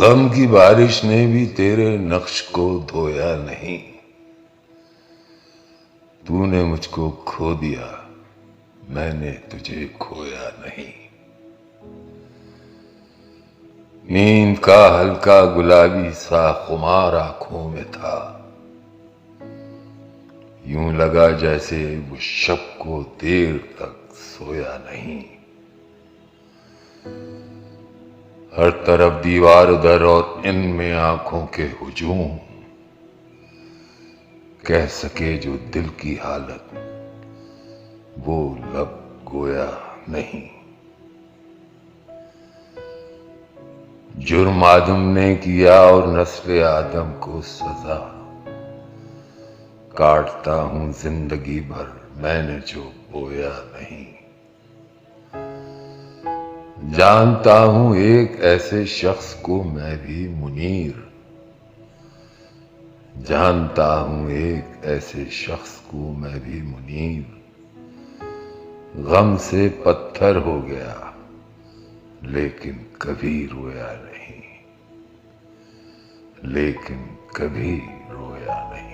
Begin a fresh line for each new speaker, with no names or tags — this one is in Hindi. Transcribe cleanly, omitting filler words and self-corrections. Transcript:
गम की बारिश ने भी तेरे नक्श को धोया नहीं। तूने मुझको खो दिया, मैंने तुझे खोया नहीं। नींद का हल्का गुलाबी सा खुमार आंखों में था। यूं लगा जैसे वो शब को देर तक सोया नहीं। हर तरफ दीवार दर और इनमें आंखों के हुजूम। कह सके जो दिल की हालत, वो लब गोया नहीं। जुर्म आदम ने किया और नस्ल आदम को सजा। काटता हूं जिंदगी भर मैंने जो बोया नहीं। जानता हूं एक ऐसे शख्स को मैं भी मुनीर। जानता हूं एक ऐसे शख्स को मैं भी मुनीर। गम से पत्थर हो गया लेकिन कभी रोया नहीं। लेकिन कभी रोया नहीं।